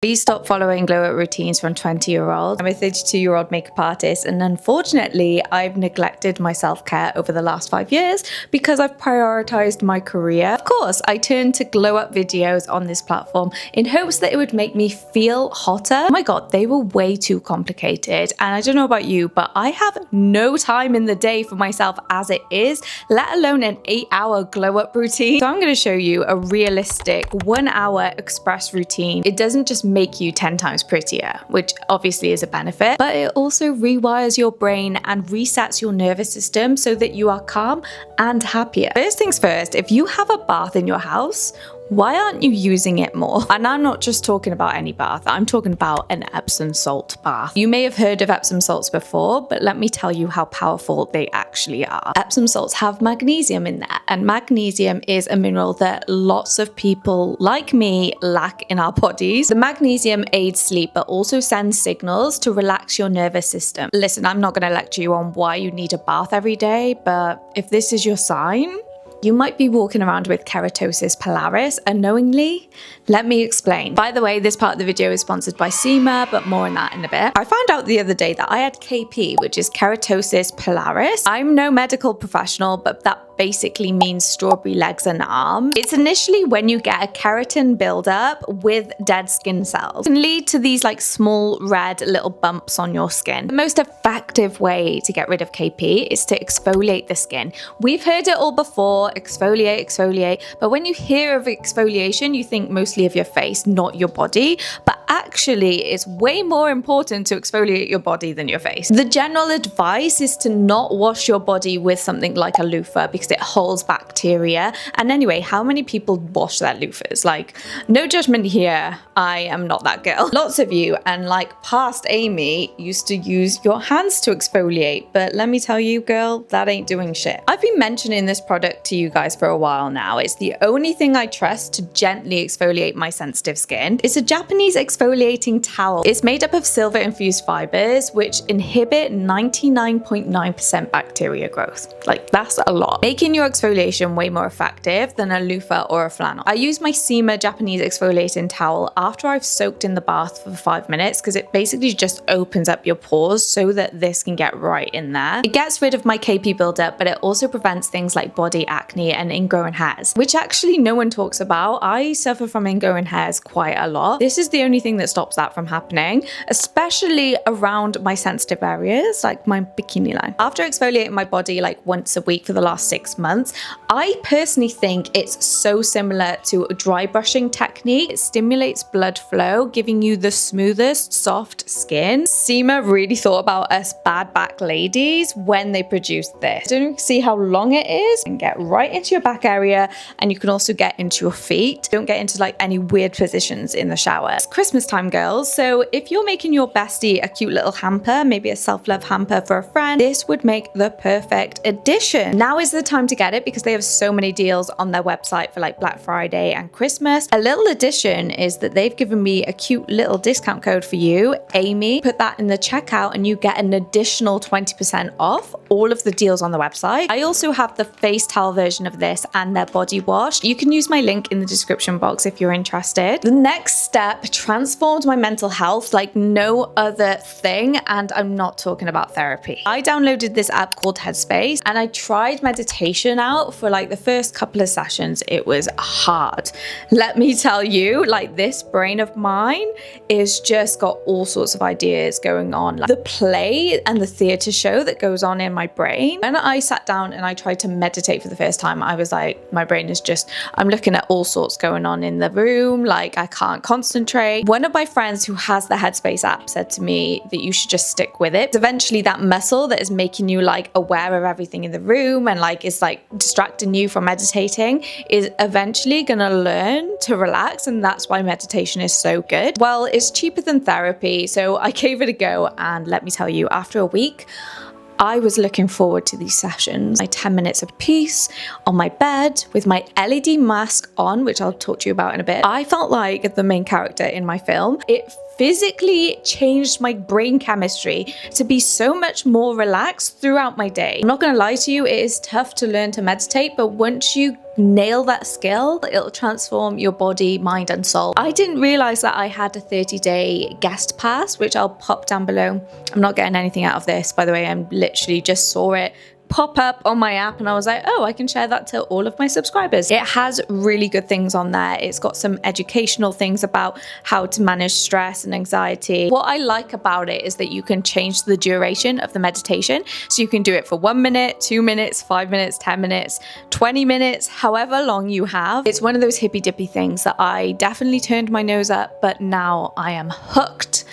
Please stop following glow up routines from 20-year-olds. I'm a 32-year-old makeup artist, and unfortunately, I've neglected my self-care over the last 5 years because I've prioritized my career. Of course, I turned to glow up videos on this platform in hopes that it would make me feel hotter. Oh my god, they were way too complicated, and I don't know about you, but I have no time in the day for myself as it is, let alone an 8-hour glow up routine. So I'm going to show you a realistic 1-hour express routine. It doesn't just make you 10 times prettier, which obviously is a benefit, but it also rewires your brain and resets your nervous system so that you are calm and happier. First things first, if you have a bath in your house, why aren't you using it more? And I'm not just talking about any bath, I'm talking about an Epsom salt bath. You may have heard of Epsom salts before, but let me tell you how powerful they actually are. Epsom salts have magnesium in there, and magnesium is a mineral that lots of people like me lack in our bodies. The magnesium aids sleep, but also sends signals to relax your nervous system. Listen, I'm not going to lecture you on why you need a bath every day, but if this is your sign, you might be walking around with keratosis pilaris unknowingly. Let me explain. By the way, this part of the video is sponsored by SEMA, but more on that in a bit. I found out the other day that I had KP, which is keratosis pilaris. I'm no medical professional, but that basically means strawberry legs and arms. It's initially when you get a keratin buildup with dead skin cells. It can lead to these like small red little bumps on your skin. The most effective way to get rid of KP is to exfoliate the skin. We've heard it all before, exfoliate, exfoliate, but when you hear of exfoliation, you think mostly of your face, not your body, but actually it's way more important to exfoliate your body than your face. The general advice is to not wash your body with something like a loofah because it holds bacteria. And anyway, how many people wash their loofahs? Like, no judgment here, I am not that girl. Lots of you, and like past Amy, used to use your hands to exfoliate, but let me tell you, girl, that ain't doing shit. I've been mentioning this product to you guys for a while now. It's the only thing I trust to gently exfoliate my sensitive skin. It's a Japanese exfoliating towel. It's made up of silver infused fibers, which inhibit 99.9% bacteria growth. Like, that's a lot, making your exfoliation way more effective than a loofah or a flannel. I use my SEMA Japanese exfoliating towel after I've soaked in the bath for 5 minutes because it basically just opens up your pores so that this can get right in there. It gets rid of my KP buildup, but it also prevents things like body acne and ingrowing hairs, which actually no one talks about. I suffer from ingrowing hairs quite a lot. This is the only thing that stops that from happening, especially around my sensitive areas, like my bikini line. After exfoliating my body like once a week for the last 6 months, I personally think it's so similar to a dry brushing technique. It stimulates blood flow, giving you the smoothest, soft skin. SEMA really thought about us bad back ladies when they produced this. Don't you see how long it is? And get right into your back area, and you can also get into your feet. Don't get into like any weird positions in the shower. It's Christmas time, girls, so if you're making your bestie a cute little hamper, maybe a self-love hamper for a friend, this would make the perfect addition. Now is the time to get it because they have so many deals on their website for like Black Friday and Christmas. A little addition is that they've given me a cute little discount code for you, Amy. Put that in the checkout and you get an additional 20% off all of the deals on the website. I also have the face towel version of this and their body wash. You can use my link in the description box if you're interested. The next step transformed my mental health like no other thing, and I'm not talking about therapy. I downloaded this app called Headspace and I tried meditation out for like the first couple of sessions. It was hard. Let me tell you, like, this brain of mine is just got all sorts of ideas going on. Like the play and the theater show that goes on in my brain. When I sat down and I tried to meditate for the first time, I was like, my brain is just, I'm looking at all sorts going on in the room. Like, I can't concentrate. One of my friends who has the Headspace app said to me that you should just stick with it. Eventually that muscle that is making you like aware of everything in the room and like is like distracting you from meditating is eventually gonna learn to relax, and that's why meditation is so good. Well, it's cheaper than therapy, so I gave it a go, and let me tell you, after a week, I was looking forward to these sessions. My 10 minutes of peace on my bed with my LED mask on, which I'll talk to you about in a bit. I felt like the main character in my film. It physically changed my brain chemistry to be so much more relaxed throughout my day. I'm not gonna lie to you, it is tough to learn to meditate, but once you nail that skill, it'll transform your body, mind, and soul. I didn't realize that I had a 30-day guest pass, which I'll pop down below. I'm not getting anything out of this, by the way. I'm literally just saw it pop up on my app and I was like, oh, I can share that to all of my subscribers. It has really good things on there. It's got some educational things about how to manage stress and anxiety. What I like about it is that you can change the duration of the meditation. So you can do it for 1 minute, 2 minutes, 5 minutes, 10 minutes, 20 minutes, however long you have. It's one of those hippy dippy things that I definitely turned my nose at, but now I am hooked.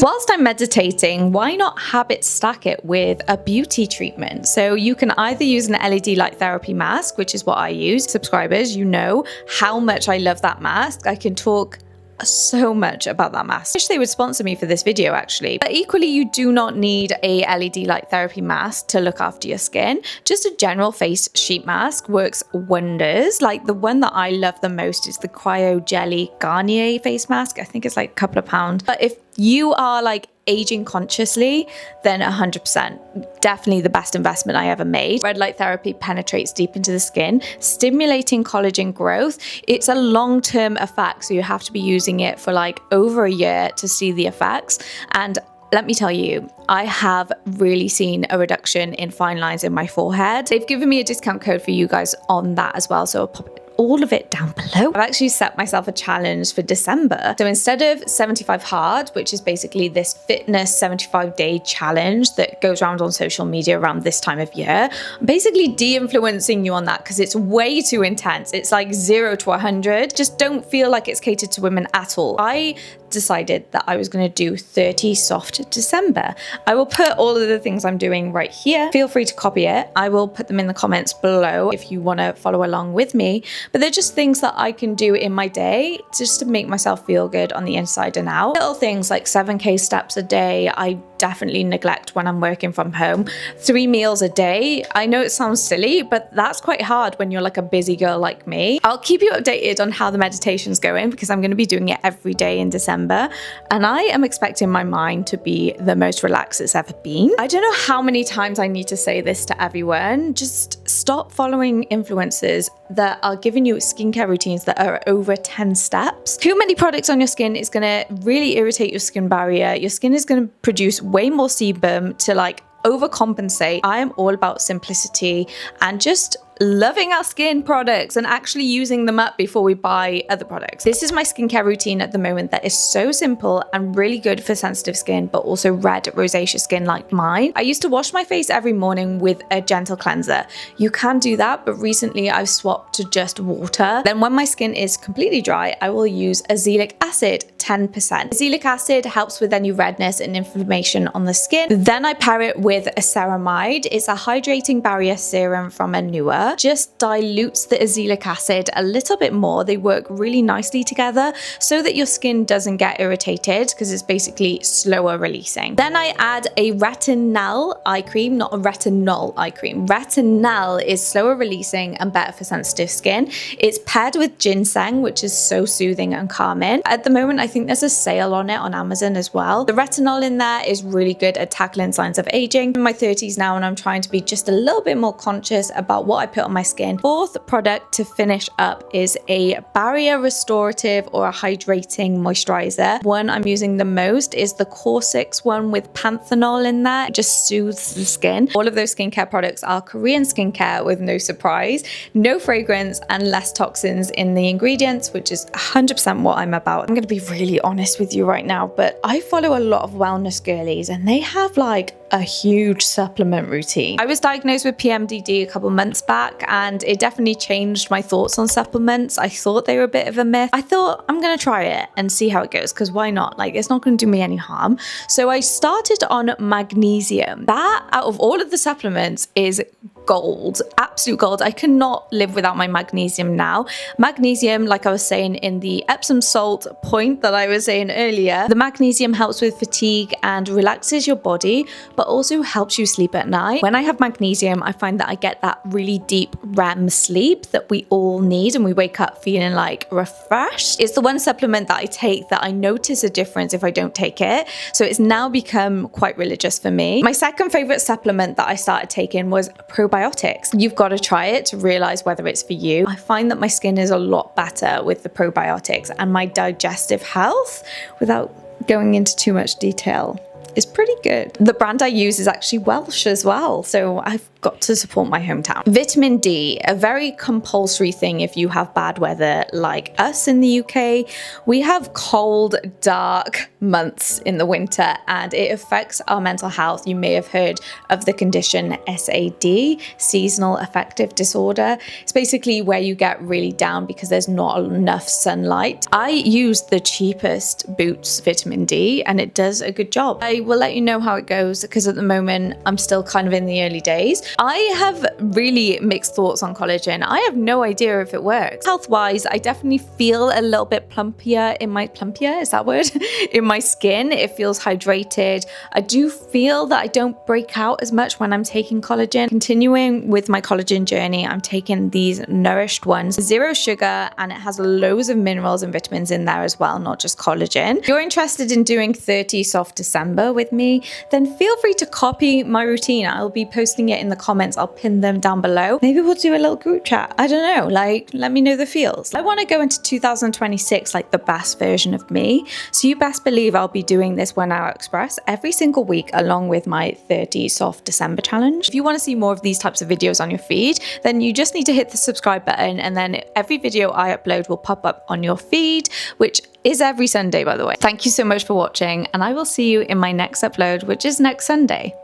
Whilst I'm meditating, why not habit stack it with a beauty treatment? So you can either use an LED light therapy mask, which is what I use. Subscribers, you know how much I love that mask. I can talk so much about that mask. I wish they would sponsor me for this video actually. But equally, you do not need a LED light therapy mask to look after your skin. Just a general face sheet mask works wonders. Like the one that I love the most is the Cryo Jelly Garnier face mask. I think it's like a couple of pounds. But if you are like aging consciously, then 100%, definitely the best investment I ever made. Red light therapy penetrates deep into the skin, stimulating collagen growth. It's a long-term effect, so you have to be using it for like over a year to see the effects. And let me tell you, I have really seen a reduction in fine lines in my forehead. They've given me a discount code for you guys on that as well, so I'll pop all of it down below. I've actually set myself a challenge for December. So instead of 75 hard, which is basically this fitness 75-day challenge that goes around on social media around this time of year, I'm basically de-influencing you on that because it's way too intense. It's like 0 to 100. Just don't feel like it's catered to women at all. I decided that I was going to do 30 soft December. I will put all of the things I'm doing right here. Feel free to copy it. I will put them in the comments below if you want to follow along with me. But they're just things that I can do in my day just to make myself feel good on the inside and out. Little things like 7K steps a day. I definitely neglect when I'm working from home. 3 meals a day. I know it sounds silly, but that's quite hard when you're like a busy girl like me. I'll keep you updated on how the meditation's going because I'm going to be doing it every day in December. And I am expecting my mind to be the most relaxed it's ever been. I don't know how many times I need to say this to everyone. Just stop following influencers that are giving you skincare routines that are over 10 steps. Too many products on your skin is going to really irritate your skin barrier. Your skin is going to produce way more sebum to like overcompensate. I am all about simplicity and just loving our skin products and actually using them up before we buy other products. This is my skincare routine at the moment that is so simple and really good for sensitive skin, but also red rosacea skin like mine. I used to wash my face every morning with a gentle cleanser. You can do that, but recently I've swapped to just water. Then when my skin is completely dry, I will use azelaic acid 10%. Azelaic acid helps with any redness and inflammation on the skin. Then I pair it with a ceramide. It's a hydrating barrier serum from Anua. Just dilutes the azelaic acid a little bit more. They work really nicely together so that your skin doesn't get irritated because it's basically slower releasing. Then I add a retinol eye cream, not a retinol eye cream. Retinol is slower releasing and better for sensitive skin. It's paired with ginseng, which is so soothing and calming. At the moment, I think there's a sale on it on Amazon as well. The retinol in there is really good at tackling signs of aging. I'm in my 30s now and I'm trying to be just a little bit more conscious about what I put on my skin. Fourth product to finish up is a barrier restorative or a hydrating moisturizer. One I'm using the most is the Core6 one with panthenol in there. It just soothes the skin. All of those skincare products are Korean skincare with no surprise, no fragrance and less toxins in the ingredients, which is 100% what I'm about. I'm going to be really honest with you right now, but I follow a lot of wellness girlies and they have like a huge supplement routine. I was diagnosed with PMDD a couple months back and it definitely changed my thoughts on supplements. I thought they were a bit of a myth. I thought I'm gonna try it and see how it goes because why not? Like it's not gonna do me any harm. So I started on magnesium. That out of all of the supplements is gold, absolute gold. I cannot live without my magnesium now. Magnesium, like I was saying in the Epsom salt point that I was saying earlier, the magnesium helps with fatigue and relaxes your body, but also helps you sleep at night. When I have magnesium, I find that I get that really deep REM sleep that we all need, and we wake up feeling like refreshed. It's the one supplement that I take that I notice a difference if I don't take it. So it's now become quite religious for me. My second favorite supplement that I started taking was probiotics. You've got to try it to realize whether it's for you. I find that my skin is a lot better with the probiotics, and my digestive health, without going into too much detail, is pretty good. The brand I use is actually Welsh as well, so I've got to support my hometown. Vitamin D, a very compulsory thing if you have bad weather like us in the UK. We have cold, dark months in the winter, and it affects our mental health. You may have heard of the condition SAD, seasonal affective disorder. It's basically where you get really down because there's not enough sunlight. I use the cheapest Boots vitamin D, and it does a good job. I will let you know how it goes because at the moment I'm still kind of in the early days. I have really mixed thoughts on collagen. I have no idea if it works. Health-wise, I definitely feel a little bit plumpier in my, is that word? in my skin. It feels hydrated. I do feel that I don't break out as much when I'm taking collagen. Continuing with my collagen journey, I'm taking these nourished ones, 0 sugar, and it has loads of minerals and vitamins in there as well, not just collagen. If you're interested in doing 30 Soft December with me, then feel free to copy my routine. I'll be posting it in the comments. I'll pin them down below. Maybe we'll do a little group chat. I don't know, like, let me know the feels. I want to go into 2026 like the best version of me. So you best believe I'll be doing this 1 Hour Express every single week along with my 30 Soft December challenge. If you want to see more of these types of videos on your feed, then you just need to hit the subscribe button, and then every video I upload will pop up on your feed, which is every Sunday, by the way. Thank you so much for watching, and I will see you in my next upload, which is next Sunday.